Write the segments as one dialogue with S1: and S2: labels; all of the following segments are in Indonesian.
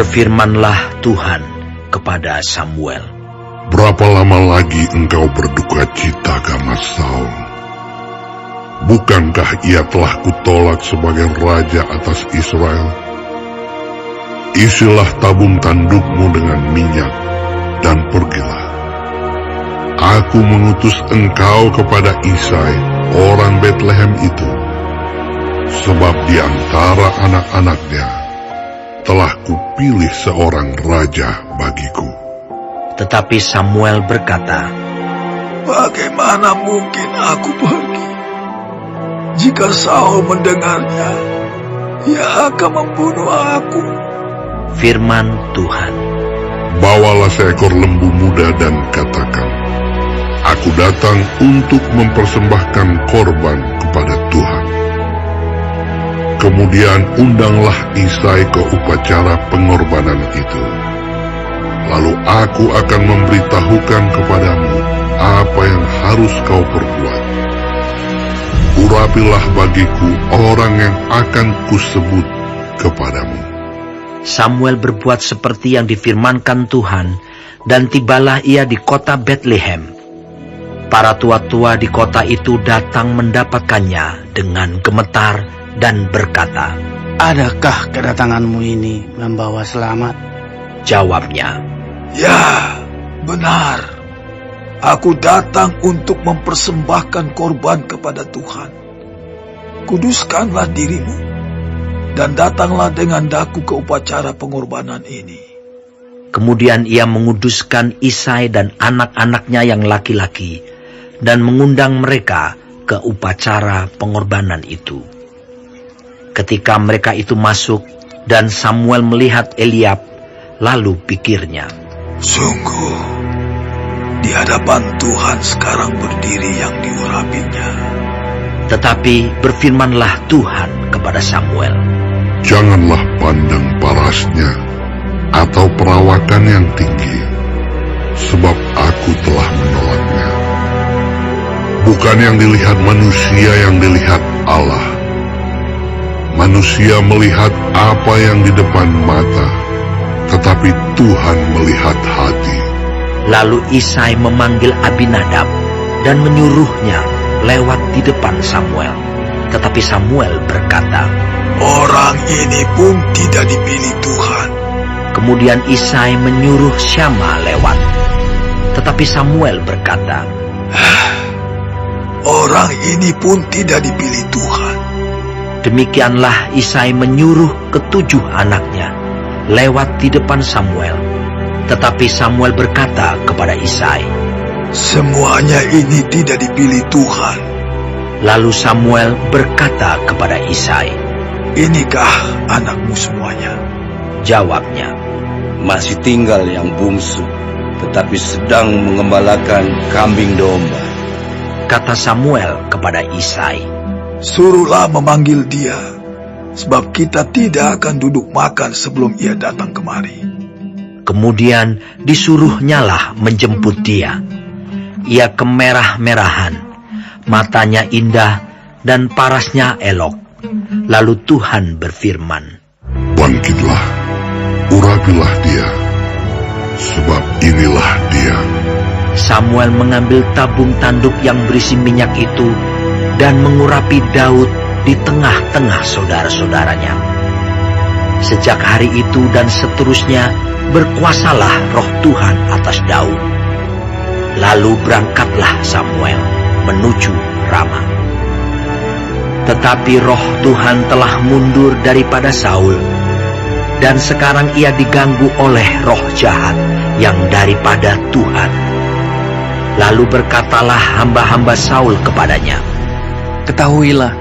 S1: Berfirmanlah Tuhan kepada Samuel.
S2: Berapa lama lagi engkau berduka cita karena Saul? Bukankah ia telah kutolak sebagai raja atas Israel? Isilah tabung tandukmu dengan minyak, dan pergilah. Aku mengutus engkau kepada Isai, orang Betlehem itu, sebab di antara anak-anaknya telah kupilih seorang raja bagiku.
S1: Tetapi Samuel berkata,
S3: bagaimana mungkin aku pergi? Jika Saul mendengarnya, ia akan membunuh aku.
S1: Firman Tuhan,
S2: bawalah seekor lembu muda dan katakan, aku datang untuk mempersembahkan korban kepada Tuhan. Kemudian undanglah Isai ke upacara pengorbanan itu. Lalu aku akan memberitahukan kepadamu apa yang harus kau perbuat. Urapilah bagiku orang yang akan kusebut kepadamu.
S1: Samuel berbuat seperti yang difirmankan Tuhan, dan tibalah ia di kota Betlehem. Para tua-tua di kota itu datang mendapatkannya dengan gemetar dan berkata,
S4: adakah kedatanganmu ini membawa selamat?
S1: Jawabnya,
S3: ya, benar. Aku datang untuk mempersembahkan korban kepada Tuhan. Kuduskanlah dirimu, dan datanglah dengan daku ke upacara pengorbanan ini.
S1: Kemudian ia menguduskan Isai dan anak-anaknya yang laki-laki, dan mengundang mereka ke upacara pengorbanan itu. Ketika mereka itu masuk, dan Samuel melihat Eliab, lalu pikirnya,
S3: sungguh, di hadapan Tuhan sekarang berdiri yang diurapinya.
S1: Tetapi berfirmanlah Tuhan kepada Samuel,
S2: janganlah pandang parasnya atau perawakan yang tinggi, sebab aku telah menolaknya. Bukan yang dilihat manusia yang dilihat Allah. Manusia melihat apa yang di depan mata, tetapi Tuhan melihat hati.
S1: Lalu Isai memanggil Abinadab dan menyuruhnya lewat di depan Samuel. Tetapi Samuel berkata,
S3: orang ini pun tidak dipilih Tuhan.
S1: Kemudian Isai menyuruh Syama lewat. Tetapi Samuel berkata,
S3: orang ini pun tidak dipilih Tuhan.
S1: Demikianlah Isai menyuruh ketujuh anaknya lewat di depan Samuel. Tetapi Samuel berkata kepada Isai,
S3: semuanya ini tidak dipilih Tuhan.
S1: Lalu Samuel berkata kepada Isai,
S3: inikah anakmu semuanya?
S1: Jawabnya,
S5: masih tinggal yang bungsu, tetapi sedang mengembalakan kambing domba.
S1: Kata Samuel kepada Isai,
S3: suruhlah memanggil dia, sebab kita tidak akan duduk makan sebelum ia datang kemari.
S1: Kemudian disuruhnyalah menjemput dia. Ia kemerah-merahan, matanya indah, dan parasnya elok. Lalu Tuhan berfirman,
S2: bangkitlah, urapilah dia, sebab inilah dia.
S1: Samuel mengambil tabung tanduk yang berisi minyak itu dan mengurapi Daud di tengah-tengah saudara-saudaranya. Sejak hari itu dan seterusnya berkuasalah roh Tuhan atas Daud. Lalu berangkatlah Samuel menuju Rama. Tetapi roh Tuhan telah mundur daripada Saul, dan sekarang ia diganggu oleh roh jahat yang daripada Tuhan. Lalu berkatalah hamba-hamba Saul kepadanya,
S4: ketahuilah,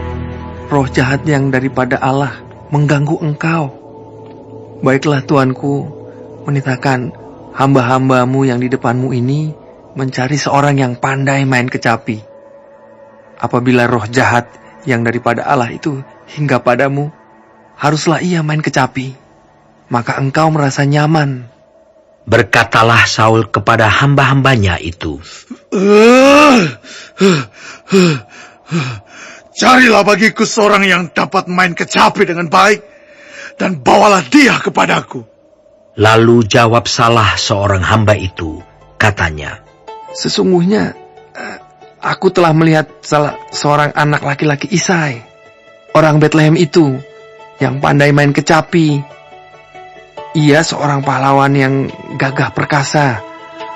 S4: roh jahat yang daripada Allah mengganggu engkau. Baiklah tuanku, menitahkan hamba-hambamu yang di depanmu ini mencari seorang yang pandai main kecapi. Apabila roh jahat yang daripada Allah itu hingga padamu, haruslah ia main kecapi, maka engkau merasa nyaman.
S1: Berkatalah Saul kepada hamba-hambanya itu,
S3: carilah bagiku seorang yang dapat main kecapi dengan baik, dan bawalah dia kepadaku.
S1: Lalu jawab salah seorang hamba itu, katanya,
S4: Sesungguhnya aku telah melihat seorang anak laki-laki Isai, orang Betlehem itu, yang pandai main kecapi. Ia seorang pahlawan yang gagah perkasa,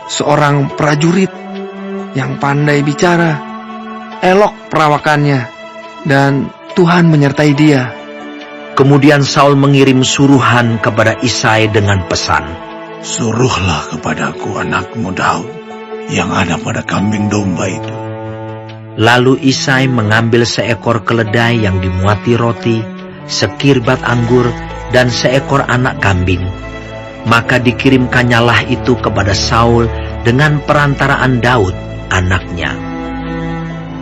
S4: seorang prajurit yang pandai bicara, elok perawakannya, dan Tuhan menyertai dia.
S1: Kemudian Saul mengirim suruhan kepada Isai dengan pesan,
S3: Suruhlah kepadaku anakmu Daud yang ada pada kambing domba itu.
S1: Lalu Isai mengambil seekor keledai yang dimuati roti, sekirbat anggur, dan seekor anak kambing. Maka dikirimkannyalah itu kepada Saul dengan perantaraan Daud, anaknya.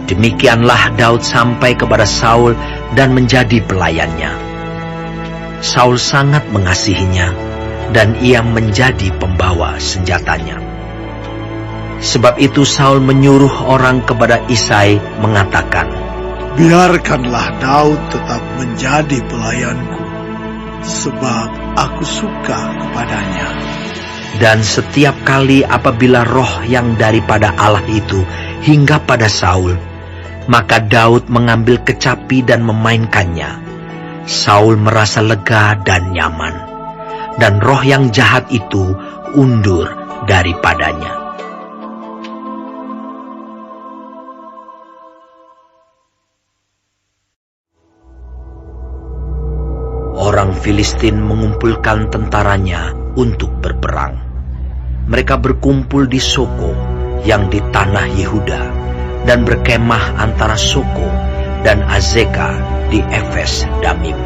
S1: Demikianlah Daud sampai kepada Saul dan menjadi pelayannya. Saul sangat mengasihinya, dan ia menjadi pembawa senjatanya. Sebab itu Saul menyuruh orang kepada Isai mengatakan,
S3: Biarkanlah Daud tetap menjadi pelayanku, sebab aku suka kepadanya.
S1: Dan setiap kali apabila roh yang daripada Allah itu hingga pada Saul, maka Daud mengambil kecapi dan memainkannya. Saul merasa lega dan nyaman, dan roh yang jahat itu undur daripadanya. Orang Filistin mengumpulkan tentaranya untuk berperang. Mereka berkumpul di Soko yang di tanah Yehuda, dan berkemah antara Soko dan Azeka di Efes Damim.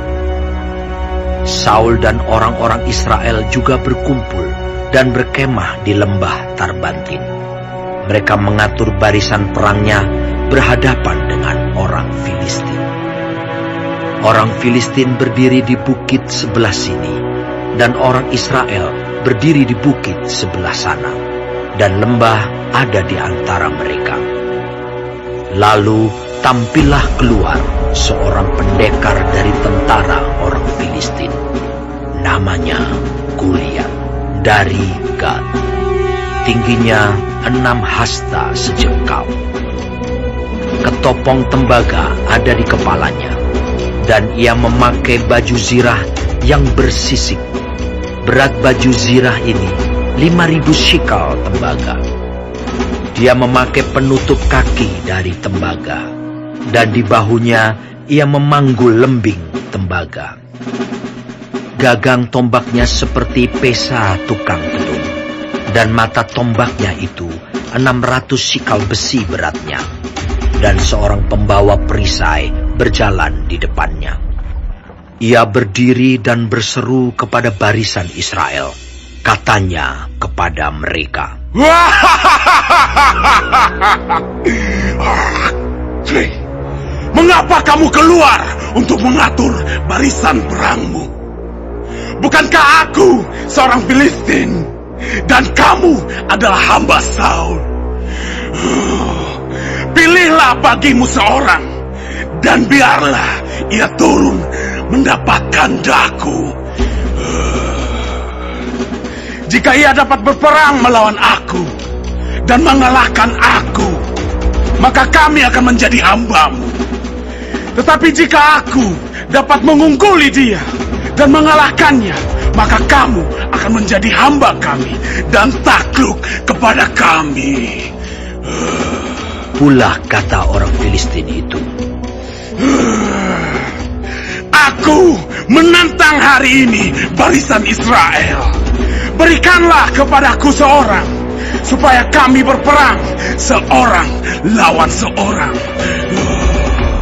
S1: Saul dan orang-orang Israel juga berkumpul dan berkemah di lembah Tarbantin. Mereka mengatur barisan perangnya berhadapan dengan orang Filistin. Orang Filistin berdiri di bukit sebelah sini, dan orang Israel berdiri di bukit sebelah sana, dan lembah ada di antara mereka. Lalu tampillah keluar seorang pendekar dari tentara orang Filistin. Namanya Goliat dari Gat. Tingginya 6 hasta sejengkal. Ketopong tembaga ada di kepalanya, dan ia memakai baju zirah yang bersisik. Berat baju zirah ini 5.000 shikal tembaga. Dia memakai penutup kaki dari tembaga, dan di bahunya ia memanggul lembing tembaga. Gagang tombaknya seperti pesa tukang pedung, dan mata tombaknya itu 600 shikal besi beratnya, dan seorang pembawa perisai berjalan di depannya. Ia berdiri dan berseru kepada barisan Israel. Katanya kepada mereka,
S6: Mengapa kamu keluar untuk mengatur barisan perangmu? Bukankah aku seorang Filistin, dan kamu adalah hamba Saul? Pilihlah bagimu seorang, dan biarlah ia turun mendapatkan daku. Jika ia dapat berperang melawan aku dan mengalahkan aku, maka kami akan menjadi hambamu. Tetapi jika aku dapat mengungguli dia dan mengalahkannya, maka kamu akan menjadi hamba kami dan takluk kepada kami.
S1: Pula kata orang Filistin itu,
S6: Aku menantang hari ini barisan Israel. Berikanlah kepadaku seorang, supaya kami berperang seorang lawan seorang.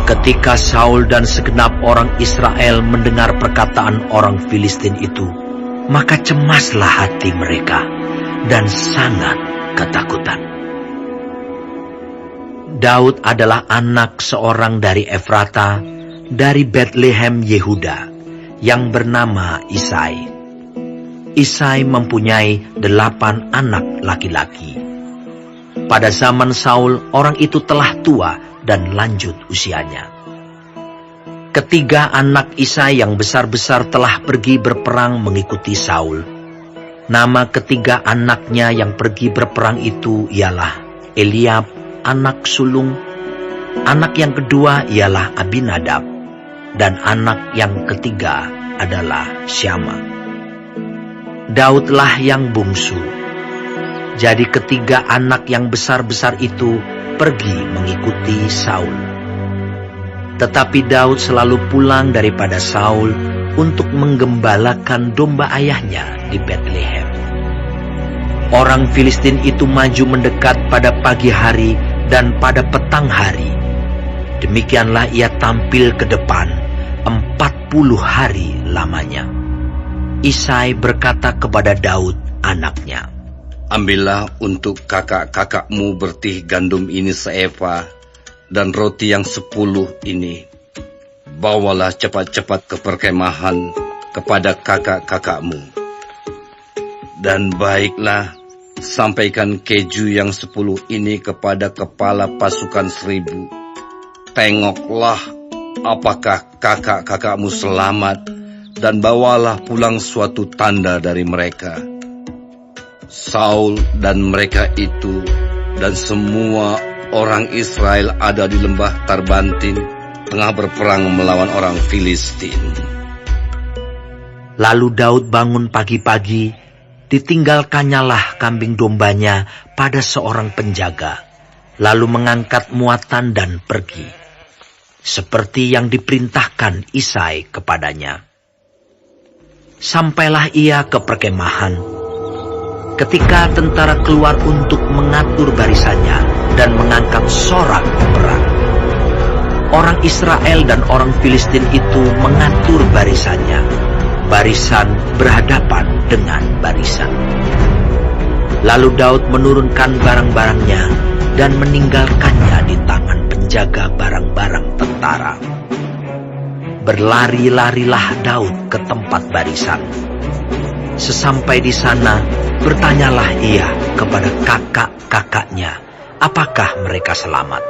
S1: Ketika Saul dan segenap orang Israel mendengar perkataan orang Filistin itu, maka cemaslah hati mereka dan sangat ketakutan. Daud adalah anak seorang dari Efrata, dari Betlehem Yehuda, yang bernama Isai. Isai mempunyai 8 anak laki-laki. Pada zaman Saul, orang itu telah tua dan lanjut usianya. Ketiga anak Isai yang besar-besar telah pergi berperang mengikuti Saul. Nama ketiga anaknya yang pergi berperang itu ialah Eliab, anak sulung. Anak yang kedua ialah Abinadab, dan anak yang ketiga adalah Syama. Daudlah yang bungsu. Jadi ketiga anak yang besar-besar itu pergi mengikuti Saul. Tetapi Daud selalu pulang daripada Saul untuk menggembalakan domba ayahnya di Betlehem. Orang Filistin itu maju mendekat pada pagi hari dan pada petang hari. Demikianlah ia tampil ke depan 40 hari lamanya. Isai berkata kepada Daud anaknya,
S5: "Ambillah untuk kakak-kakakmu bertih gandum ini seeva, dan roti yang 10 ini. Bawalah cepat-cepat ke perkemahan kepada kakak-kakakmu. Dan baiklah, sampaikan keju yang 10 ini kepada kepala pasukan 1000. Tengoklah apakah kakak-kakakmu selamat, dan bawalah pulang suatu tanda dari mereka." Saul dan mereka itu dan semua orang Israel ada di lembah Tarbantin, tengah berperang melawan orang Filistin.
S1: Lalu Daud bangun pagi-pagi, ditinggalkannyalah kambing dombanya pada seorang penjaga, lalu mengangkat muatan dan pergi, seperti yang diperintahkan Isai kepadanya. Sampailah ia ke perkemahan. Ketika tentara keluar untuk mengatur barisannya dan mengangkat sorak perang, orang Israel dan orang Filistin itu mengatur barisannya. Barisan berhadapan dengan barisan. Lalu Daud menurunkan barang-barangnya dan meninggalkannya di tangan penjaga barang-barang tentara. Berlari-larilah Daud ke tempat barisan. Sesampai di sana, bertanyalah ia kepada kakak-kakaknya, apakah mereka selamat.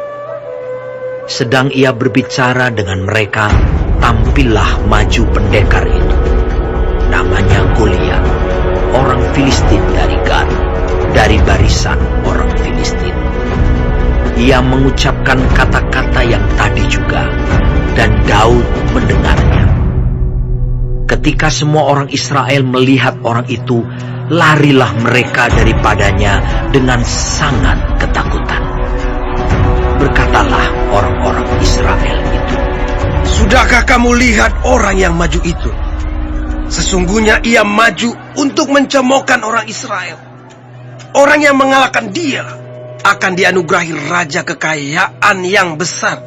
S1: Sedang ia berbicara dengan mereka, tampillah maju pendekar itu. Namanya Goliat, orang Filistin dari Gat, dari barisan orang Filistin. Ia mengucapkan kata-kata yang tadi juga, dan Daud mendengarnya. Ketika semua orang Israel melihat orang itu, larilah mereka daripadanya dengan sangat ketakutan. Berkatalah orang-orang Israel itu,
S7: "Sudahkah kamu lihat orang yang maju itu? Sesungguhnya ia maju untuk mencemoohkan orang Israel. Orang yang mengalahkan dia akan dianugerahi raja kekayaan yang besar.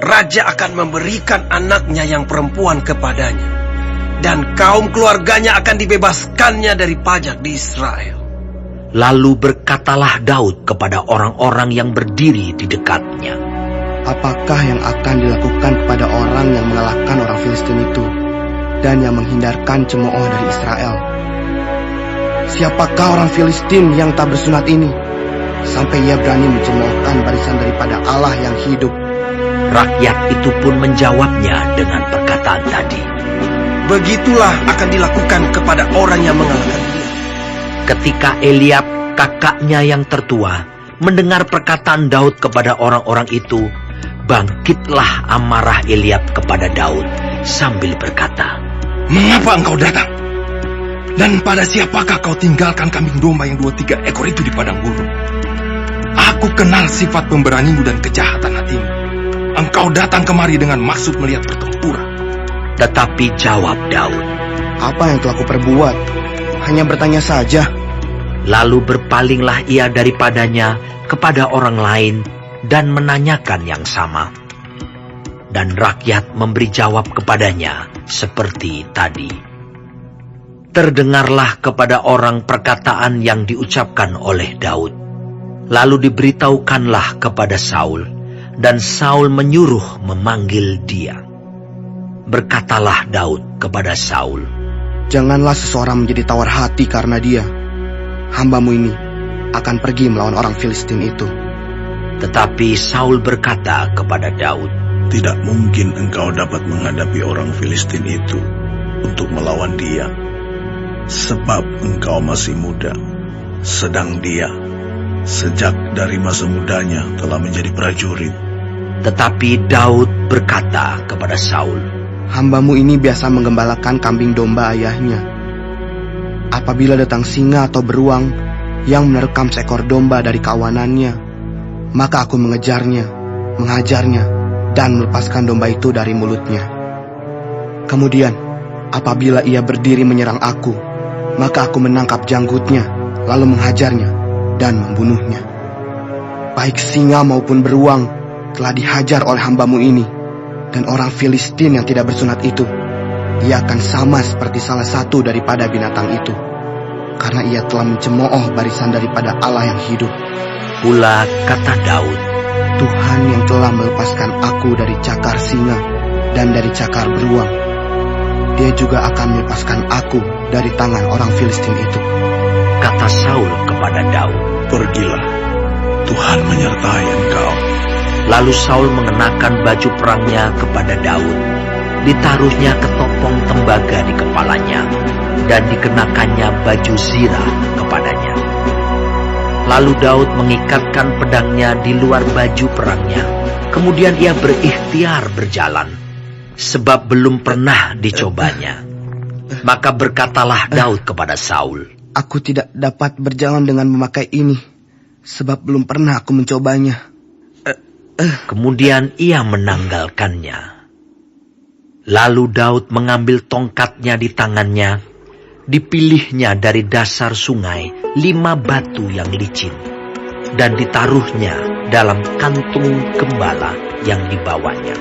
S7: Raja akan memberikan anaknya yang perempuan kepadanya, dan kaum keluarganya akan dibebaskannya dari pajak di Israel."
S1: Lalu berkatalah Daud kepada orang-orang yang berdiri di dekatnya,
S8: "Apakah yang akan dilakukan kepada orang yang mengalahkan orang Filistin itu dan yang menghindarkan cemooh dari Israel? Siapakah orang Filistin yang tak bersunat ini, sampai ia berani mencemoohkan barisan daripada Allah yang hidup?"
S1: Rakyat itu pun menjawabnya dengan perkataan tadi,
S7: "Begitulah akan dilakukan kepada orang yang mengalahkan dia."
S1: Ketika Eliab, kakaknya yang tertua, mendengar perkataan Daud kepada orang-orang itu, bangkitlah amarah Eliab kepada Daud sambil berkata,
S3: Mengapa engkau datang? Dan pada siapakah kau tinggalkan kambing domba yang 2-3 ekor itu di padang gurun? Aku kenal sifat pemberanimu dan kejahatan hatimu. Engkau datang kemari dengan maksud melihat pertempuran."
S1: Tetapi jawab Daud,
S8: "Apa yang telah kuperbuat? Hanya bertanya saja."
S1: Lalu berpalinglah ia daripadanya kepada orang lain dan menanyakan yang sama. Dan rakyat memberi jawab kepadanya seperti tadi. Terdengarlah kepada orang perkataan yang diucapkan oleh Daud. Lalu diberitahukanlah kepada Saul, dan Saul menyuruh memanggil dia. Berkatalah Daud kepada Saul,
S8: "Janganlah seseorang menjadi tawar hati karena dia. Hambamu ini akan pergi melawan orang Filistin itu."
S1: Tetapi Saul berkata kepada Daud,
S9: "Tidak mungkin engkau dapat menghadapi orang Filistin itu untuk melawan dia.
S6: sebab engkau masih muda, sedang dia sejak dari masa mudanya telah menjadi prajurit.
S1: Tetapi Daud berkata kepada Saul,
S8: Hambamu ini biasa menggembalakan kambing domba ayahnya. Apabila datang singa atau beruang yang menerkam seekor domba dari kawanannya, maka aku mengejarnya, menghajarnya, dan melepaskan domba itu dari mulutnya. Kemudian, apabila ia berdiri menyerang aku, maka aku menangkap janggutnya, lalu menghajarnya dan membunuhnya. Baik singa maupun beruang telah dihajar oleh hambamu ini, dan orang Filistin yang tidak bersunat itu, ia akan sama seperti salah satu daripada binatang itu, karena ia telah mencemooh barisan daripada Allah yang hidup.
S1: Pula kata Daud,
S8: Tuhan yang telah melepaskan aku dari cakar singa dan dari cakar beruang, Dia juga akan melepaskan aku dari tangan orang Filistin itu.
S1: kata Saul kepada Daud.
S6: Pergilah, Tuhan menyertai engkau.
S1: Lalu Saul mengenakan baju perangnya kepada Daud. Ditaruhnya ketopong tembaga di kepalanya, dan dikenakannya baju zirah kepadanya. Lalu Daud mengikatkan pedangnya di luar baju perangnya. Kemudian ia berikhtiar berjalan, sebab belum pernah dicobanya. Maka berkatalah Daud kepada Saul,
S8: Aku tidak dapat berjalan dengan memakai ini, sebab belum pernah aku mencobanya.
S1: Kemudian ia menanggalkannya. Lalu Daud mengambil tongkatnya di tangannya. Dipilihnya dari dasar sungai 5 batu yang licin, dan ditaruhnya dalam kantung gembala yang dibawanya,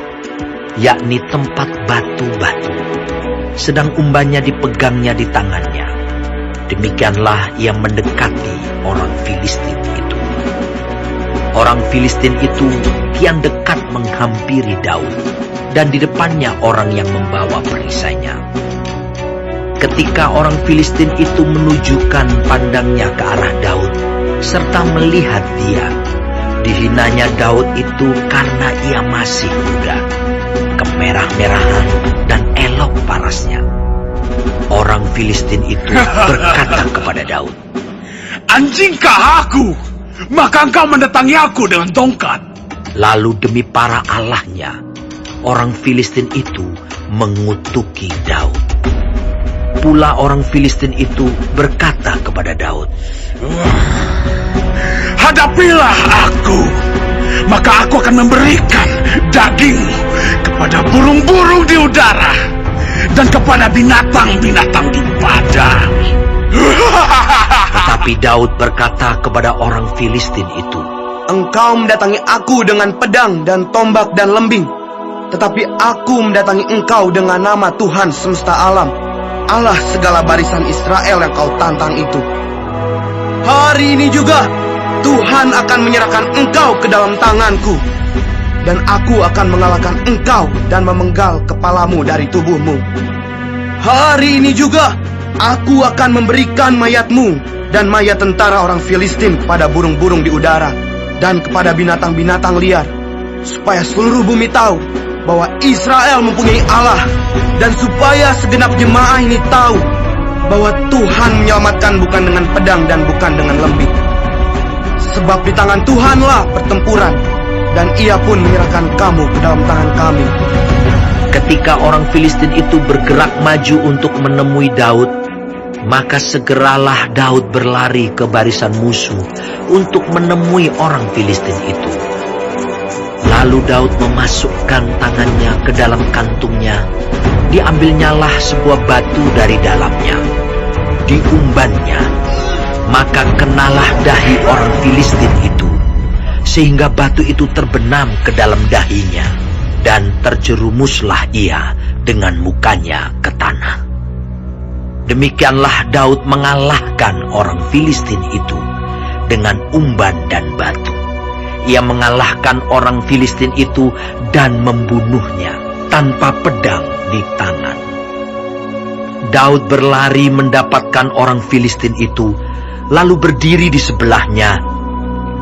S1: yakni tempat batu-batu. Sedang umbannya dipegangnya di tangannya. Demikianlah ia mendekati orang Filistin itu. Orang Filistin itu kian dekat menghampiri Daud, dan di depannya orang yang membawa perisainya. Ketika orang Filistin itu menunjukkan pandangnya ke arah Daud, serta melihat dia, dihinanya Daud itu karena ia masih muda, kemerah-merahan dan elok parasnya. Orang Filistin itu berkata kepada Daud,
S6: Anjingkah aku? Maka engkau mendatangi aku dengan tongkat.
S1: Lalu demi para allahnya, orang Filistin itu mengutuki Daud. Pula orang Filistin itu berkata kepada Daud,
S6: Hadapilah aku, maka aku akan memberikan dagingmu kepada burung-burung di udara dan kepada binatang-binatang di padang.
S1: Tetapi Daud berkata kepada orang Filistin itu,
S8: Engkau mendatangi aku dengan pedang dan tombak dan lembing, tetapi aku mendatangi engkau dengan nama Tuhan semesta alam, Allah segala barisan Israel yang kau tantang itu. Hari ini juga Tuhan akan menyerahkan engkau ke dalam tanganku, dan aku akan mengalahkan engkau dan memenggal kepalamu dari tubuhmu. Hari ini juga aku akan memberikan mayatmu dan mayat tentara orang Filistin kepada burung-burung di udara dan kepada binatang-binatang liar, supaya seluruh bumi tahu bahwa Israel mempunyai Allah, dan supaya segenap jemaah ini tahu bahwa Tuhan menyelamatkan bukan dengan pedang dan bukan dengan lembing. Sebab di tangan Tuhanlah pertempuran, dan Ia pun menyerahkan kamu ke dalam tangan kami.
S1: ketika orang Filistin itu bergerak maju untuk menemui Daud, maka segeralah Daud berlari ke barisan musuh untuk menemui orang Filistin itu. Lalu Daud memasukkan tangannya ke dalam kantungnya. Diambilnyalah sebuah batu dari dalamnya. Diumbannya. Maka kenalah dahi orang Filistin itu, sehingga batu itu terbenam ke dalam dahinya, dan terjerumuslah ia dengan mukanya ke tanah. Demikianlah Daud mengalahkan orang Filistin itu dengan umban dan batu. Ia mengalahkan orang Filistin itu dan membunuhnya tanpa pedang di tangan. Daud berlari mendapatkan orang Filistin itu, lalu berdiri di sebelahnya.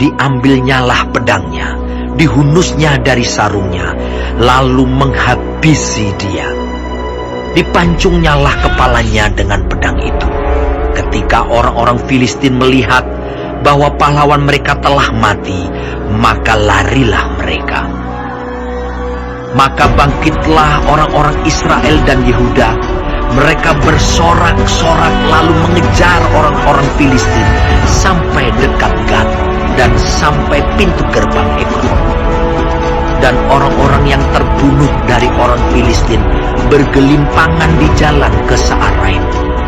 S1: Diambilnyalah pedangnya, dihunusnya dari sarungnya, lalu menghabisi dia. Dipancungnyalah kepalanya dengan pedang itu. Ketika orang-orang Filistin melihat bahwa pahlawan mereka telah mati, maka larilah mereka. Maka bangkitlah orang-orang Israel dan Yehuda. Mereka bersorak-sorak lalu mengejar orang-orang Filistin sampai dekat Gat dan sampai pintu gerbang Ekron. Dan orang-orang yang terbunuh dari orang Filistin bergelimpangan di jalan ke Saaraim,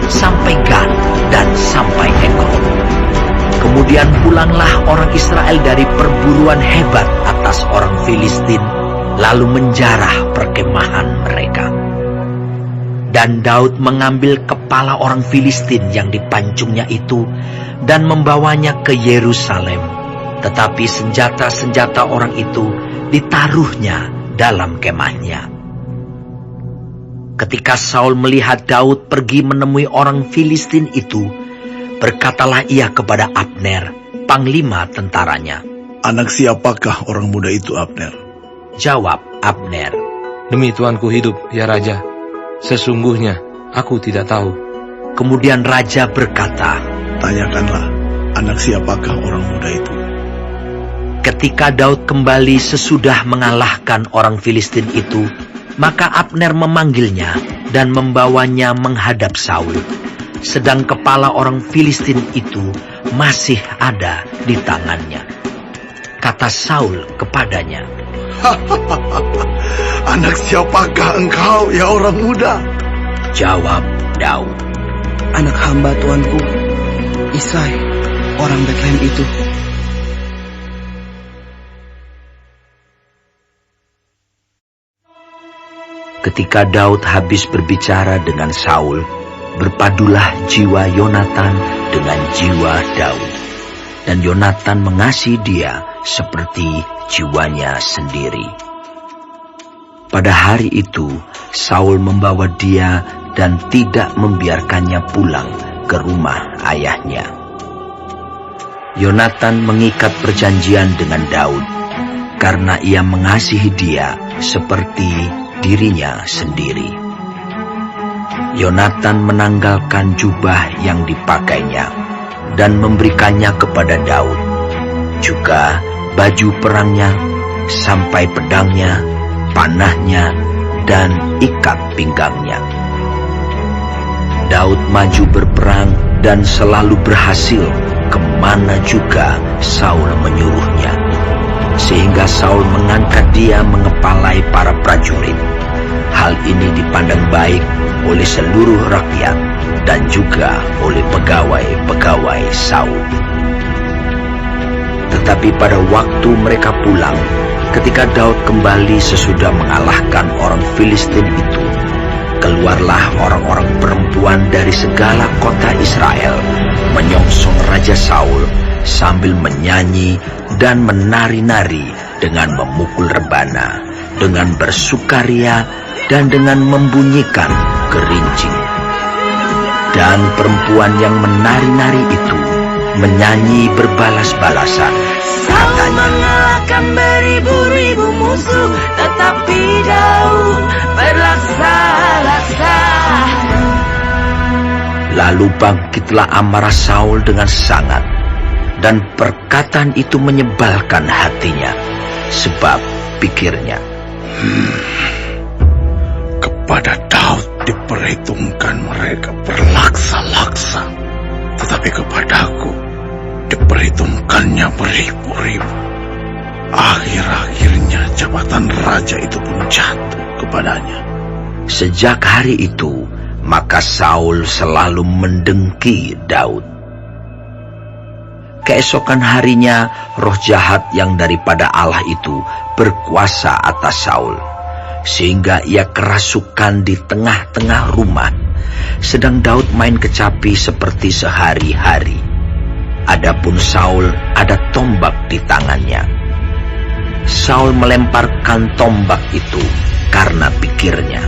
S1: sampai Gat dan sampai Ekron. Kemudian pulanglah orang Israel dari perburuan hebat atas orang Filistin, lalu menjarah perkemahan mereka. Dan Daud mengambil kepala orang Filistin yang dipancungnya itu dan membawanya ke Yerusalem. Tetapi senjata-senjata orang itu ditaruhnya dalam kemahnya. Ketika Saul melihat Daud pergi menemui orang Filistin itu, berkatalah ia kepada Abner, panglima tentaranya.
S6: Anak siapakah orang muda itu, Abner?
S1: Jawab Abner,
S4: Demi tuanku hidup, ya Raja, sesungguhnya aku tidak tahu.
S1: Kemudian Raja berkata,
S6: Tanyakanlah, anak siapakah orang muda itu?
S1: ketika Daud kembali sesudah mengalahkan orang Filistin itu, maka Abner memanggilnya dan membawanya menghadap Saul. Sedang kepala orang Filistin itu masih ada di tangannya. Kata Saul kepadanya,
S6: Anak siapakah engkau, ya orang muda?
S1: Jawab Daud,
S8: Anak hamba tuanku, Isai, orang Betlehem itu.
S1: ketika Daud habis berbicara dengan Saul, berpadulah jiwa Yonatan dengan jiwa Daud. Dan Yonatan mengasihi dia seperti jiwanya sendiri. Pada hari itu, Saul membawa dia dan tidak membiarkannya pulang ke rumah ayahnya. Yonatan mengikat perjanjian dengan Daud, karena ia mengasihi dia seperti dirinya sendiri. Yonatan menanggalkan jubah yang dipakainya dan memberikannya kepada Daud, juga baju perangnya, sampai pedangnya, panahnya, dan ikat pinggangnya. Daud maju berperang dan selalu berhasil kemana juga Saul menyuruhnya, sehingga Saul mengangkat dia mengepalai para prajurit. Hal ini dipandang baik oleh seluruh rakyat dan juga oleh pegawai-pegawai Saul. Tetapi pada waktu mereka pulang, ketika Daud kembali sesudah mengalahkan orang Filistin itu, keluarlah orang-orang perempuan dari segala kota Israel menyongsong Raja Saul sambil menyanyi dan menari-nari dengan memukul rebana, dengan bersukaria dan dengan membunyikan gerincing. Dan perempuan yang menari-nari itu menyanyi berbalas-balasan, katanya,
S9: mengalahkan beribu-ribu musuh, tetapi Daud berlaksa-laksa.
S1: Lalu bangkitlah amarah Saul dengan sangat, dan perkataan itu menyebalkan hatinya, sebab pikirnya,
S6: Kepada Daud diperhitungkan mereka berlaksa-laksa, tetapi kepadaku diperhitungkannya beribu-ribu. Akhir-akhirnya jabatan raja itu pun jatuh kepadanya.
S1: Sejak hari itu, maka Saul selalu mendengki Daud. Keesokan harinya, roh jahat yang daripada Allah itu berkuasa atas Saul, sehingga ia kerasukan di tengah-tengah rumah, sedang Daud main kecapi seperti sehari-hari. Adapun Saul ada tombak di tangannya. Saul melemparkan tombak itu karena pikirnya,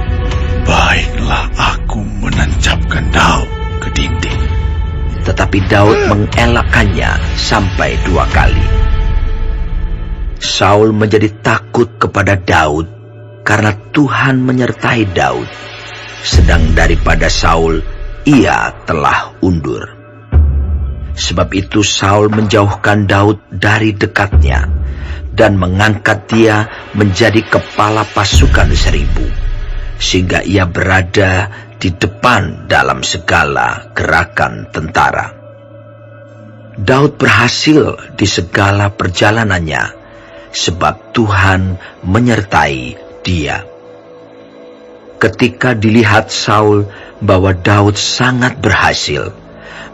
S6: Baiklah aku menancapkan Daud ke dinding.
S1: tetapi Daud mengelakkannya sampai 2 kali. Saul menjadi takut kepada Daud karena Tuhan menyertai Daud, sedang daripada Saul ia telah undur. Sebab itu Saul menjauhkan Daud dari dekatnya dan mengangkat dia menjadi kepala pasukan 1000, sehingga ia berada di depan dalam segala gerakan tentara. Daud berhasil di segala perjalanannya, sebab Tuhan menyertai dia. Ketika dilihat Saul bahwa Daud sangat berhasil,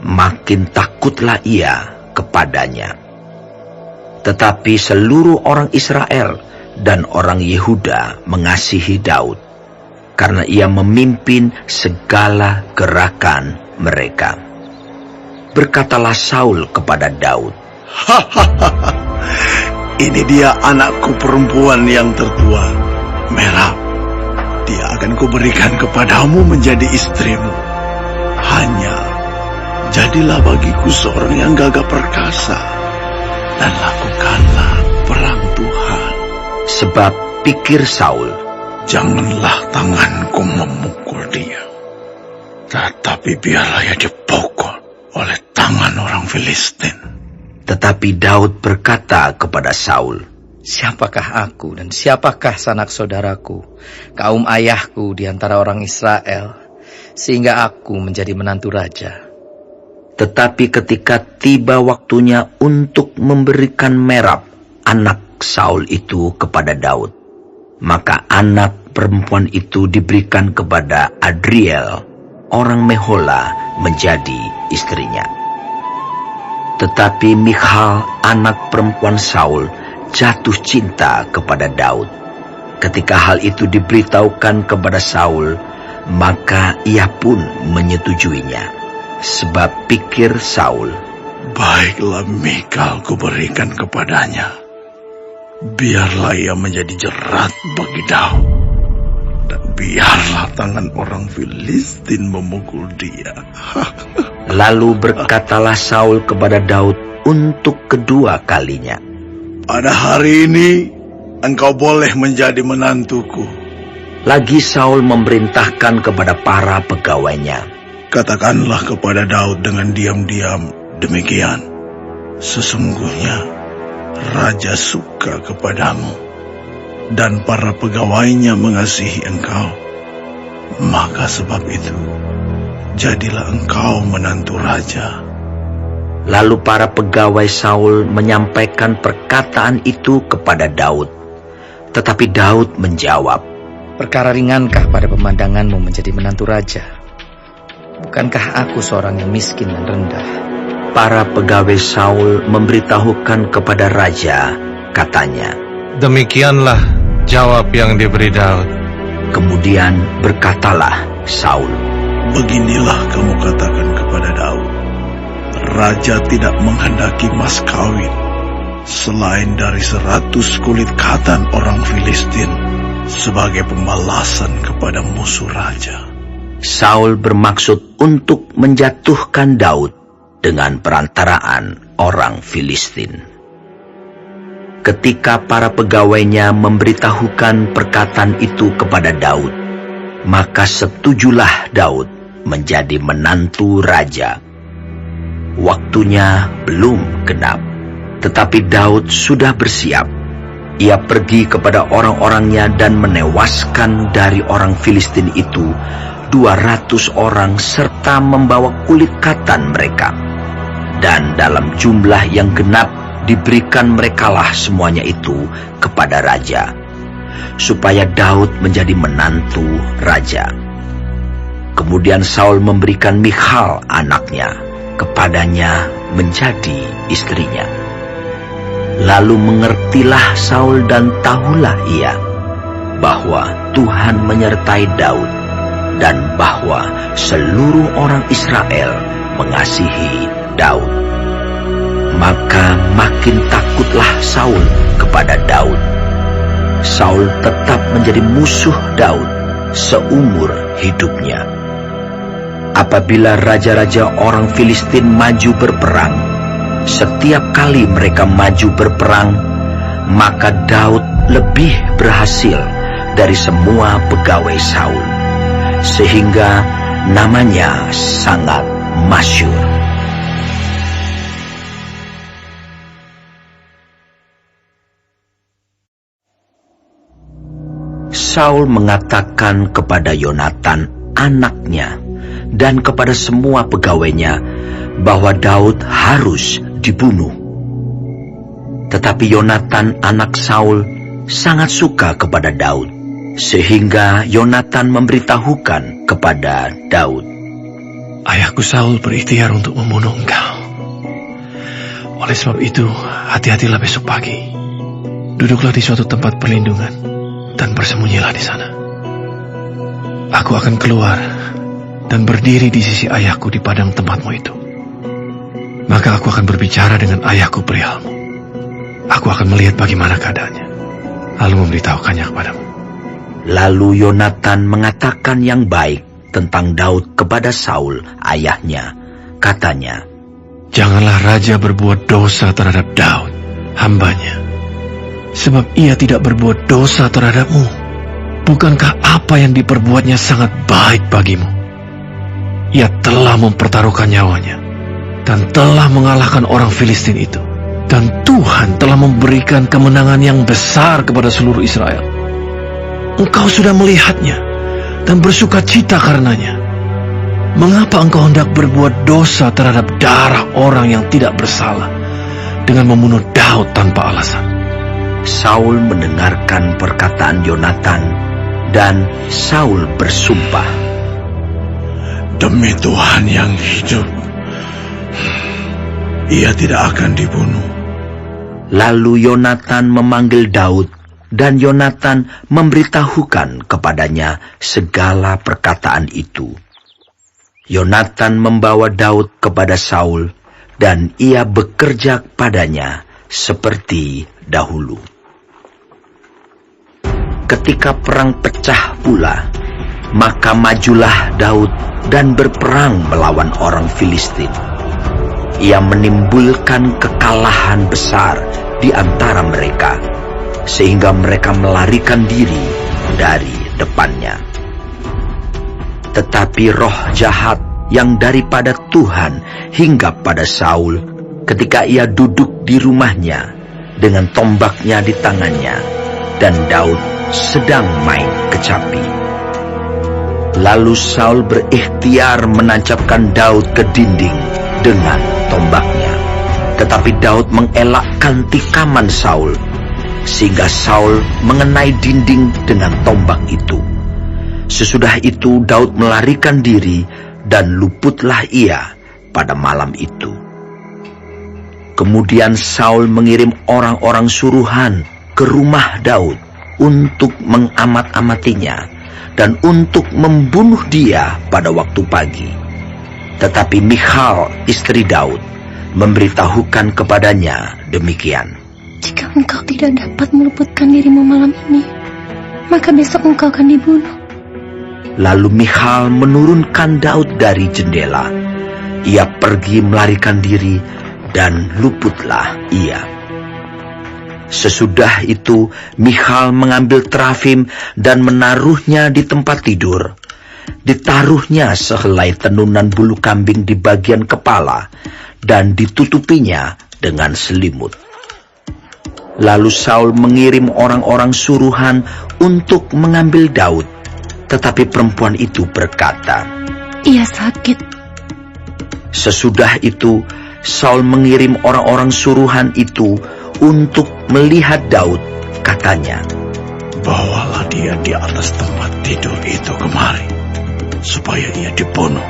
S1: makin takutlah ia kepadanya. Tetapi seluruh orang Israel dan orang Yehuda mengasihi Daud, karena ia memimpin segala gerakan mereka. Berkatalah Saul kepada Daud,
S6: Ini dia anakku perempuan yang tertua, Merab. Dia akan kuberikan kepadamu menjadi istrimu. Hanya jadilah bagiku seorang yang gagah perkasa, dan lakukanlah perang Tuhan.
S1: sebab pikir Saul,
S6: Janganlah tanganku memukul dia, tetapi biarlah ia dipukul oleh tangan orang Filistin.
S1: tetapi Daud berkata kepada Saul,
S4: Siapakah aku dan siapakah sanak saudaraku, kaum ayahku di antara orang Israel, sehingga aku menjadi menantu raja?
S1: Tetapi ketika tiba waktunya untuk memberikan Merab, anak Saul itu kepada Daud, maka anak perempuan itu diberikan kepada Adriel, orang Mehola, menjadi istrinya. Tetapi Michal, anak perempuan Saul, jatuh cinta kepada Daud. Ketika hal itu diberitahukan kepada Saul, maka ia pun menyetujuinya. Sebab pikir Saul,
S6: Baiklah Mikal kuberikan kepadanya. Biarlah ia menjadi jerat bagi Daud, dan biarlah tangan orang Filistin memukul dia.
S1: lalu berkatalah Saul kepada Daud untuk kedua kalinya,
S6: Pada hari ini engkau boleh menjadi menantuku.
S1: Lagi Saul memerintahkan kepada para pegawainya,
S6: Katakanlah kepada Daud dengan diam-diam demikian. Sesungguhnya Raja suka kepadamu, dan para pegawainya mengasihi engkau. Maka sebab itu, jadilah engkau menantu raja.
S1: Lalu para pegawai Saul menyampaikan perkataan itu kepada Daud. Tetapi Daud menjawab,
S4: Perkara ringankah pada pemandanganmu menjadi menantu raja? Bukankah aku seorang yang miskin dan rendah?
S1: para pegawai Saul memberitahukan kepada raja, katanya,
S10: Demikianlah jawab yang diberi Daud.
S1: Kemudian berkatalah Saul,
S6: Beginilah kamu katakan kepada Daud, Raja tidak menghendaki mas kawin selain dari 100 kulit katan orang Filistin sebagai pembalasan kepada musuh raja.
S1: Saul bermaksud untuk menjatuhkan Daud dengan perantaraan orang Filistin. Ketika para pegawainya memberitahukan perkataan itu kepada Daud, maka setujulah Daud menjadi menantu raja. Waktunya belum genap, tetapi Daud sudah bersiap. Ia pergi kepada orang-orangnya dan menewaskan dari orang Filistin itu 200 orang serta membawa kulit katan mereka. Dan dalam jumlah yang genap diberikan merekalah semuanya itu kepada raja, supaya Daud menjadi menantu raja. Kemudian Saul memberikan Michal anaknya kepadanya menjadi istrinya. Lalu mengertilah Saul dan tahulah ia bahwa Tuhan menyertai Daud dan bahwa seluruh orang Israel mengasihi Daud. Maka makin takutlah Saul kepada Daud. Saul tetap menjadi musuh Daud seumur hidupnya. Apabila raja-raja orang Filistin maju berperang, setiap kali mereka maju berperang, maka Daud lebih berhasil dari semua pegawai Saul, sehingga namanya sangat masyhur. Saul mengatakan kepada Yonatan, anaknya, dan kepada semua pegawainya bahwa Daud harus dibunuh. Tetapi Yonatan, anak Saul, sangat suka kepada Daud, sehingga Yonatan memberitahukan kepada Daud,
S4: Ayahku Saul berikhtiar untuk membunuh engkau. Oleh sebab itu, hati-hatilah besok pagi. Duduklah di suatu tempat perlindungan dan bersembunyilah di sana. Aku akan keluar dan berdiri di sisi ayahku di padang tempatmu itu. Maka aku akan berbicara dengan ayahku perihalmu. Aku akan melihat bagaimana keadaannya, lalu memberitahukannya kepadamu.
S1: Lalu Yonatan mengatakan yang baik tentang Daud kepada Saul, ayahnya. Katanya,
S4: Janganlah raja berbuat dosa terhadap Daud, hambanya. Sebab ia tidak berbuat dosa terhadapmu. Bukankah apa yang diperbuatnya sangat baik bagimu? Ia telah mempertaruhkan nyawanya dan telah mengalahkan orang Filistin itu. Dan Tuhan telah memberikan kemenangan yang besar kepada seluruh Israel. Engkau sudah melihatnya dan bersuka cita karenanya. Mengapa engkau hendak berbuat dosa terhadap darah orang yang tidak bersalah dengan membunuh Daud tanpa alasan?
S1: Saul mendengarkan perkataan Yonatan, dan Saul bersumpah,
S6: Demi Tuhan yang hidup, ia tidak akan dibunuh.
S1: Lalu Yonatan memanggil Daud, dan Yonatan memberitahukan kepadanya segala perkataan itu. Yonatan membawa Daud kepada Saul, dan ia bekerja padanya seperti dahulu. Ketika perang pecah pula, maka majulah Daud dan berperang melawan orang Filistin. Ia menimbulkan kekalahan besar di antara mereka, sehingga mereka melarikan diri dari depannya. Tetapi roh jahat yang daripada Tuhan hinggap pada Saul ketika ia duduk di rumahnya dengan tombaknya di tangannya, dan Daud sedang main kecapi. Lalu Saul berikhtiar menancapkan Daud ke dinding dengan tombaknya. Tetapi Daud mengelakkan tikaman Saul, sehingga Saul mengenai dinding dengan tombak itu. Sesudah itu Daud melarikan diri, dan luputlah ia pada malam itu. Kemudian Saul mengirim orang-orang suruhan ke rumah Daud untuk mengamat-amatinya dan untuk membunuh dia pada waktu pagi. Tetapi Michal, istri Daud, memberitahukan kepadanya demikian.
S11: Jika engkau tidak dapat meluputkan dirimu malam ini, maka besok engkau akan dibunuh.
S1: Lalu Michal menurunkan Daud dari jendela. Ia pergi melarikan diri, dan luputlah ia. Sesudah itu Michal mengambil terafim dan menaruhnya di tempat tidur. Ditaruhnya sehelai tenunan bulu kambing di bagian kepala, dan ditutupinya dengan selimut. Lalu Saul mengirim orang-orang suruhan untuk mengambil Daud, tetapi perempuan itu berkata,
S11: Ia sakit.
S1: Sesudah itu Saul mengirim orang-orang suruhan itu untuk melihat Daud. Katanya,
S6: Bawalah dia di atas tempat tidur itu kemari, supaya ia dibunuh.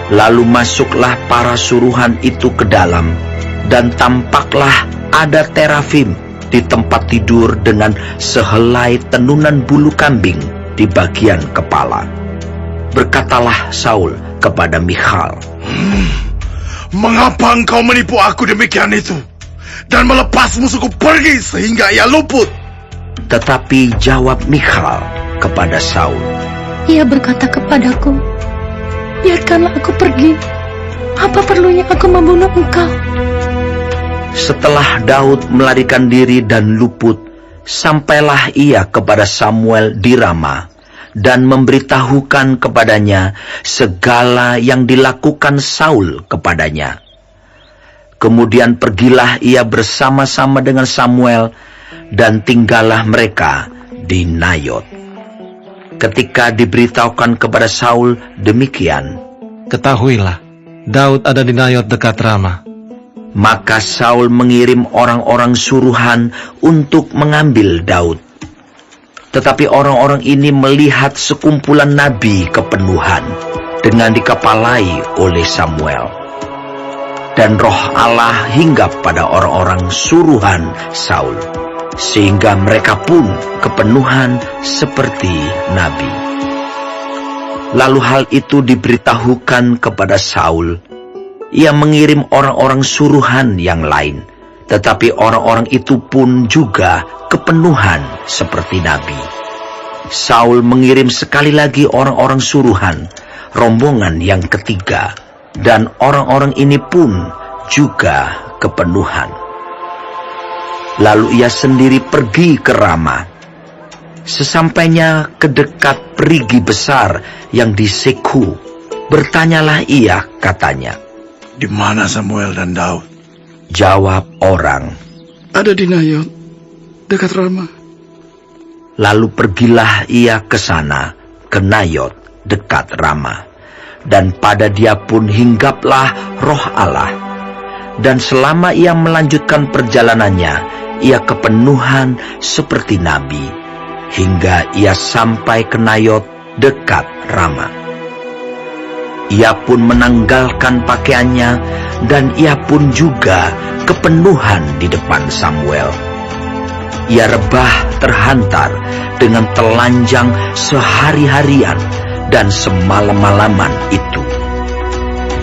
S1: Lalu masuklah para suruhan itu ke dalam, dan tampaklah ada terafim di tempat tidur dengan sehelai tenunan bulu kambing di bagian kepala. Berkatalah Saul kepada Michal,
S6: Mengapa engkau menipu aku demikian itu, dan melepas musuhku pergi sehingga ia luput?
S1: Tetapi jawab Michal kepada Saul,
S11: Ia berkata kepadaku, Biarkanlah aku pergi. Apa perlunya aku membunuh engkau?
S1: Setelah Daud melarikan diri dan luput, sampailah ia kepada Samuel di Rama, dan memberitahukan kepadanya segala yang dilakukan Saul kepadanya. Kemudian pergilah ia bersama-sama dengan Samuel, dan tinggallah mereka di Nayot. Ketika diberitahukan kepada Saul demikian,
S10: Ketahuilah, Daud ada di Nayot dekat Rama.
S1: maka Saul mengirim orang-orang suruhan untuk mengambil Daud. Tetapi orang-orang ini melihat sekumpulan nabi kepenuhan dengan dikepalai oleh Samuel. Dan roh Allah hinggap pada orang-orang suruhan Saul, sehingga mereka pun kepenuhan seperti nabi. Lalu hal itu diberitahukan kepada Saul. Ia mengirim orang-orang suruhan yang lain, tetapi orang-orang itu pun juga kepenuhan seperti nabi. Saul mengirim sekali lagi orang-orang suruhan, rombongan yang ketiga, dan orang-orang ini pun juga kepenuhan. Lalu ia sendiri pergi ke Rama. Sesampainya ke dekat perigi besar yang di Sekhu, bertanyalah ia, katanya,
S6: Di mana Samuel dan Daud?
S1: Jawab orang,
S6: Ada di Nayot, dekat Rama.
S1: Lalu pergilah ia ke sana, ke Nayot, dekat Rama. Dan pada dia pun hinggaplah roh Allah. Dan selama ia melanjutkan perjalanannya, ia kepenuhan seperti nabi, hingga ia sampai ke Nayot, dekat Rama. Ia pun menanggalkan pakaiannya, dan ia pun juga kepenuhan di depan Samuel. Ia rebah terhantar dengan telanjang sehari-harian dan semalam-malaman itu.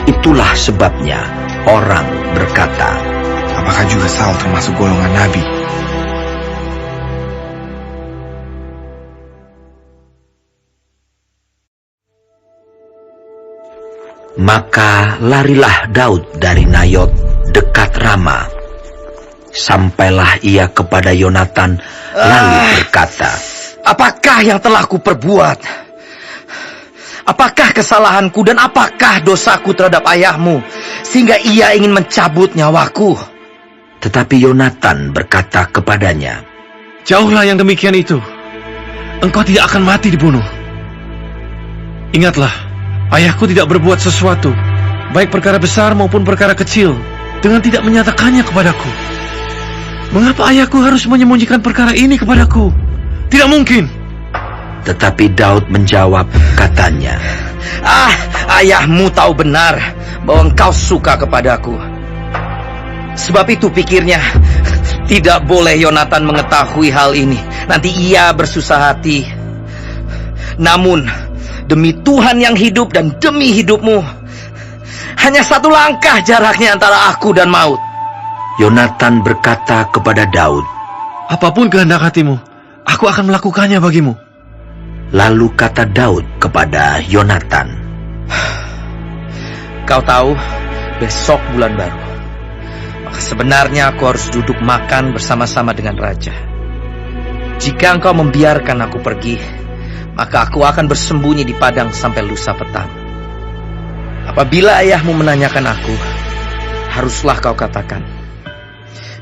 S1: Itulah sebabnya orang berkata,
S3: Apakah juga Saul termasuk golongan nabi?
S1: Maka larilah Daud dari Nayot dekat Rama. Sampailah ia kepada Yonatan, lalu berkata,
S8: Apakah yang telah kuperbuat? Apakah kesalahanku dan apakah dosaku terhadap ayahmu, sehingga ia ingin mencabut nyawaku?
S1: Tetapi Yonatan berkata kepadanya,
S4: Jauhlah yang demikian itu. Engkau tidak akan mati dibunuh. Ingatlah, ayahku tidak berbuat sesuatu, baik perkara besar maupun perkara kecil, dengan tidak menyatakannya kepadaku. Mengapa ayahku harus menyembunyikan perkara ini kepadaku? Tidak mungkin.
S1: Tetapi Daud menjawab, katanya,
S8: Ayahmu tahu benar bahwa engkau suka kepadaku. Sebab itu pikirnya, tidak boleh Yonatan mengetahui hal ini. Nanti ia bersusah hati. Namun, demi Tuhan yang hidup dan demi hidupmu, hanya satu langkah jaraknya antara aku dan maut.
S1: Yonatan berkata kepada Daud,
S4: Apapun kehendak hatimu, aku akan melakukannya bagimu.
S1: Lalu kata Daud kepada Yonatan,
S8: Kau tahu, besok bulan baru. Maka sebenarnya aku harus duduk makan bersama-sama dengan raja. Jika engkau membiarkan aku pergi, maka aku akan bersembunyi di padang sampai lusa petang. Apabila ayahmu menanyakan aku, haruslah kau katakan,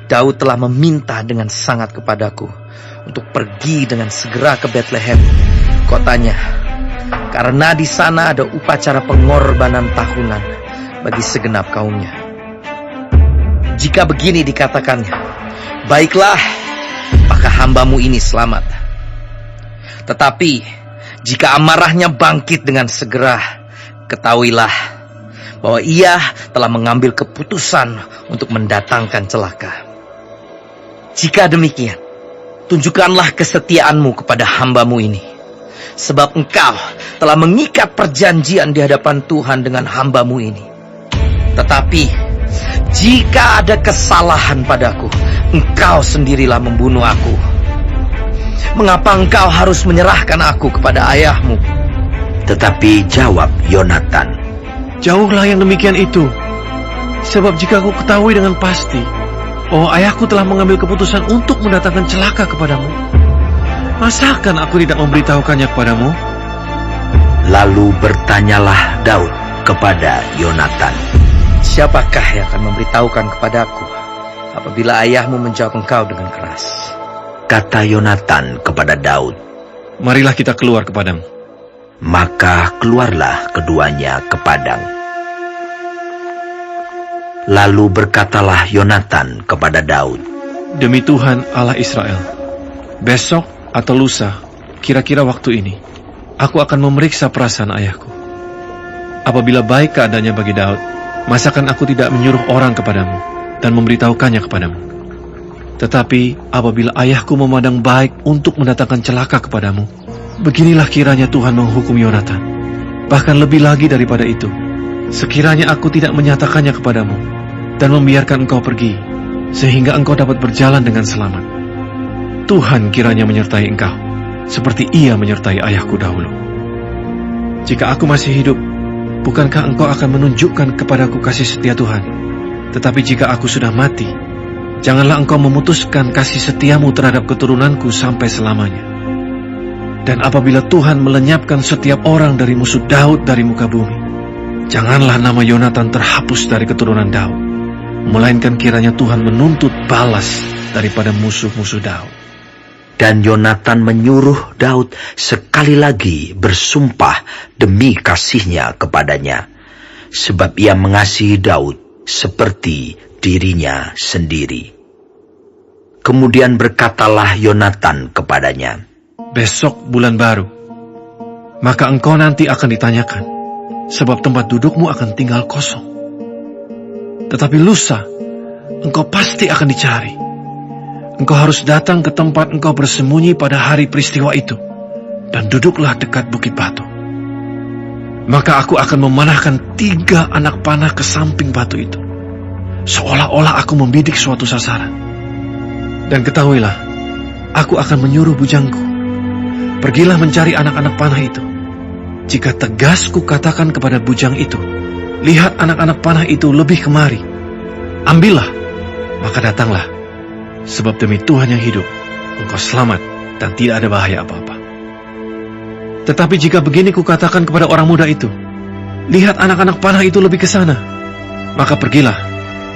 S8: Daud telah meminta dengan sangat kepadaku untuk pergi dengan segera ke Betlehem, kotanya, karena di sana ada upacara pengorbanan tahunan bagi segenap kaumnya. Jika begini dikatakannya, baiklah, maka hambamu ini selamat. Tetapi jika amarahnya bangkit dengan segera, ketahuilah bahwa ia telah mengambil keputusan untuk mendatangkan celaka. Jika demikian, tunjukkanlah kesetiaanmu kepada hambamu ini, sebab engkau telah mengikat perjanjian di hadapan Tuhan dengan hambamu ini. Tetapi jika ada kesalahan padaku, engkau sendirilah membunuh aku. Mengapa engkau harus menyerahkan aku kepada ayahmu?
S1: Tetapi jawab Yonatan,
S4: Jauhlah yang demikian itu. Sebab jika aku ketahui dengan pasti bahwa ayahku telah mengambil keputusan untuk mendatangkan celaka kepadamu, masakan aku tidak memberitahukannya kepadamu?
S1: Lalu bertanyalah Daud kepada Yonatan,
S8: Siapakah yang akan memberitahukan kepadaku apabila ayahmu menjawab engkau dengan keras?
S1: kata Yonatan kepada Daud,
S4: marilah kita keluar ke padang.
S1: Maka keluarlah keduanya ke padang. Lalu berkatalah Yonatan kepada Daud,
S4: Demi Tuhan Allah Israel, besok atau lusa, kira-kira waktu ini, aku akan memeriksa perasaan ayahku. Apabila baik keadaannya bagi Daud, masakan aku tidak menyuruh orang kepadamu dan memberitahukannya kepadamu. Tetapi apabila ayahku memandang baik untuk mendatangkan celaka kepadamu, beginilah kiranya Tuhan menghukum Yonatan. Bahkan lebih lagi daripada itu, sekiranya aku tidak menyatakannya kepadamu dan membiarkan engkau pergi, sehingga engkau dapat berjalan dengan selamat. Tuhan kiranya menyertai engkau, seperti Ia menyertai ayahku dahulu. Jika aku masih hidup, bukankah engkau akan menunjukkan kepadaku kasih setia Tuhan? Tetapi jika aku sudah mati, janganlah engkau memutuskan kasih setiamu terhadap keturunanku sampai selamanya. Dan apabila Tuhan melenyapkan setiap orang dari musuh Daud dari muka bumi, janganlah nama Yonatan terhapus dari keturunan Daud, melainkan kiranya Tuhan menuntut balas daripada musuh-musuh Daud.
S1: Dan Yonatan menyuruh Daud sekali lagi bersumpah demi kasihnya kepadanya, sebab ia mengasihi Daud seperti dirinya sendiri. Kemudian berkatalah Yonatan kepadanya,
S4: Besok bulan baru, maka engkau nanti akan ditanyakan, sebab tempat dudukmu akan tinggal kosong. Tetapi lusa, engkau pasti akan dicari. Engkau harus datang ke tempat engkau bersembunyi pada hari peristiwa itu, dan duduklah dekat bukit batu. Maka aku akan memanahkan 3 anak panah ke samping batu itu, seolah-olah aku membidik suatu sasaran. Dan ketahuilah, aku akan menyuruh bujangku, pergilah mencari anak-anak panah itu. Jika tegas ku katakan kepada bujang itu, lihat anak-anak panah itu lebih kemari, ambillah, maka datanglah. Sebab demi Tuhan yang hidup, engkau selamat dan tidak ada bahaya apa-apa. Tetapi jika begini ku katakan kepada orang muda itu, lihat anak-anak panah itu lebih ke sana, maka pergilah,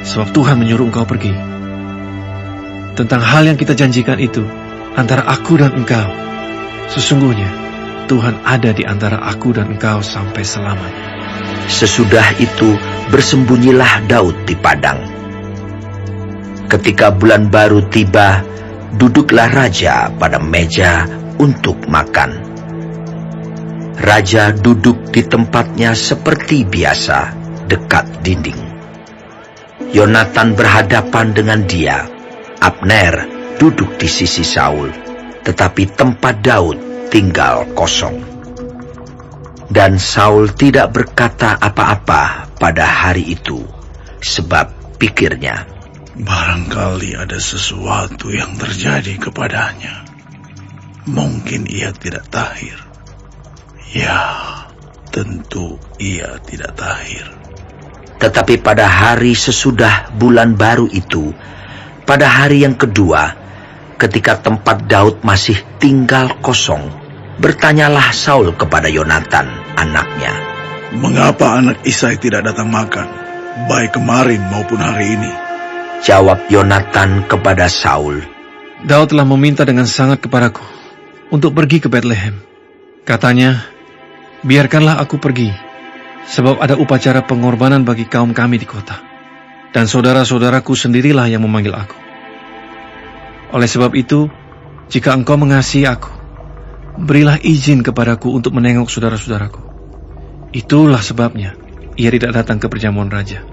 S4: sebab Tuhan menyuruh engkau pergi. Tentang hal yang kita janjikan itu, antara aku dan engkau, sesungguhnya Tuhan ada di antara aku dan engkau sampai selamanya.
S1: Sesudah itu bersembunyilah Daud di padang. Ketika bulan baru tiba, duduklah raja pada meja untuk makan. Raja duduk di tempatnya seperti biasa, dekat dinding. Yonatan berhadapan dengan dia. Abner duduk di sisi Saul, tetapi tempat Daud tinggal kosong. Dan Saul tidak berkata apa-apa pada hari itu, sebab pikirnya,
S6: barangkali ada sesuatu yang terjadi kepadanya. Mungkin ia tidak tahir. Ya, tentu ia tidak tahir.
S1: Tetapi pada hari sesudah bulan baru itu, pada hari yang kedua, ketika tempat Daud masih tinggal kosong, bertanyalah Saul kepada Yonatan, anaknya,
S6: Mengapa anak Isai tidak datang makan, baik kemarin maupun hari ini?
S1: Jawab Yonatan kepada Saul,
S4: Daud telah meminta dengan sangat kepadaku untuk pergi ke Bethlehem. Katanya, biarkanlah aku pergi, sebab ada upacara pengorbanan bagi kaum kami di kota, dan saudara-saudaraku sendirilah yang memanggil aku. Oleh sebab itu, jika engkau mengasihi aku, berilah izin kepadaku untuk menengok saudara-saudaraku. Itulah sebabnya ia tidak datang ke perjamuan raja.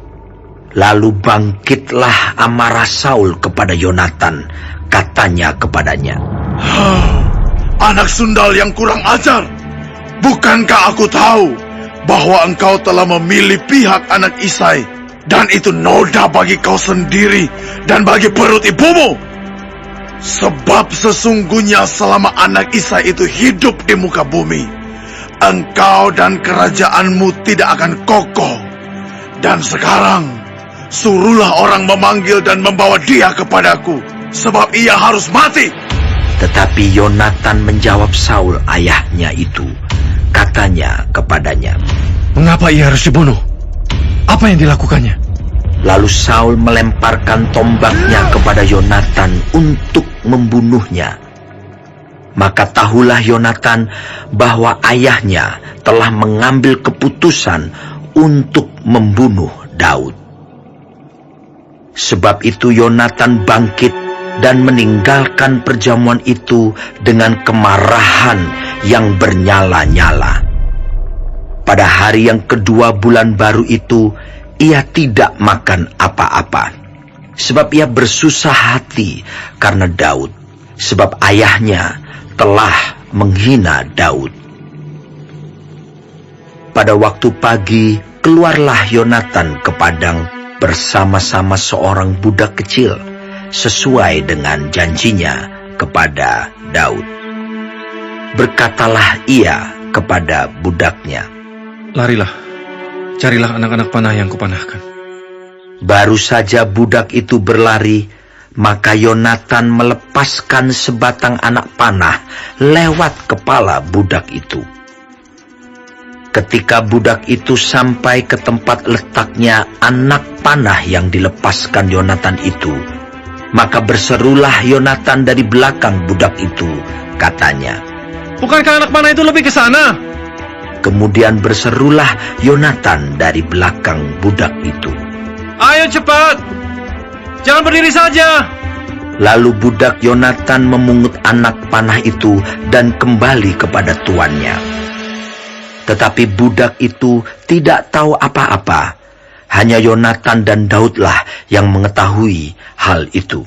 S1: Lalu bangkitlah amarah Saul kepada Yonatan, katanya kepadanya,
S6: Anak sundal yang kurang ajar, bukankah aku tahu bahwa engkau telah memilih pihak anak Isai, dan itu noda bagi kau sendiri dan bagi perut ibumu? Sebab sesungguhnya selama anak Isai itu hidup di muka bumi, engkau dan kerajaanmu tidak akan kokoh. Dan sekarang, suruhlah orang memanggil dan membawa dia kepadaku, sebab ia harus mati.
S1: Tetapi Yonatan menjawab Saul ayahnya itu, katanya kepadanya,
S4: Mengapa ia harus dibunuh? Apa yang dilakukannya?
S1: Lalu Saul melemparkan tombaknya kepada Yonatan untuk membunuhnya. Maka tahulah Yonatan bahwa ayahnya telah mengambil keputusan untuk membunuh Daud. Sebab itu Yonatan bangkit dan meninggalkan perjamuan itu dengan kemarahan yang bernyala-nyala. Pada hari yang kedua bulan baru itu, ia tidak makan apa-apa, sebab ia bersusah hati karena Daud, sebab ayahnya telah menghina Daud. Pada waktu pagi, keluarlah Yonatan ke padang bersama-sama seorang budak kecil, sesuai dengan janjinya kepada Daud. Berkatalah ia kepada budaknya,
S4: Larilah, carilah anak-anak panah yang kupanahkan.
S1: Baru saja budak itu berlari, maka Yonatan melepaskan sebatang anak panah lewat kepala budak itu. Ketika budak itu sampai ke tempat letaknya anak panah yang dilepaskan Yonatan itu, maka berserulah Yonatan dari belakang budak itu, katanya,
S4: Bukankah anak panah itu lebih ke sana?
S1: Kemudian berserulah Yonatan dari belakang budak itu,
S4: Ayo cepat, jangan berdiri saja.
S1: Lalu budak Yonatan memungut anak panah itu dan kembali kepada tuannya. Tetapi budak itu tidak tahu apa-apa. Hanya Yonatan dan Daudlah yang mengetahui hal itu.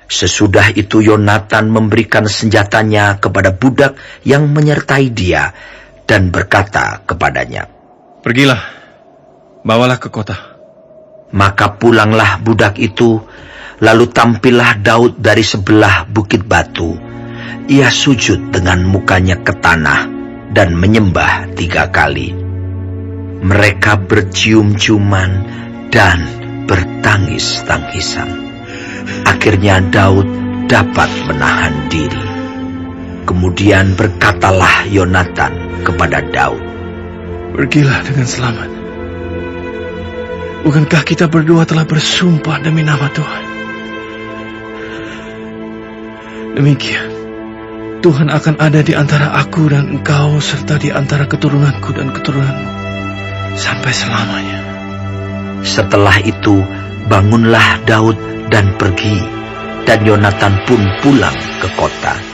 S1: Sesudah itu Yonatan memberikan senjatanya kepada budak yang menyertai dia dan berkata kepadanya,
S4: Pergilah, bawalah ke kota.
S1: Maka pulanglah budak itu, lalu tampillah Daud dari sebelah bukit batu. Ia sujud dengan mukanya ke tanah dan menyembah 3 kali. Mereka bercium-ciuman dan bertangis-tangisan. Akhirnya Daud dapat menahan diri. Kemudian berkatalah Yonatan kepada Daud,
S4: Pergilah dengan selamat. Bukankah kita berdua telah bersumpah demi nama Tuhan? Demikian, Tuhan akan ada di antara aku dan engkau, serta di antara keturunanku dan keturunanmu, sampai selamanya.
S1: Setelah itu, bangunlah Daud dan pergi, dan Yonatan pun pulang ke kota.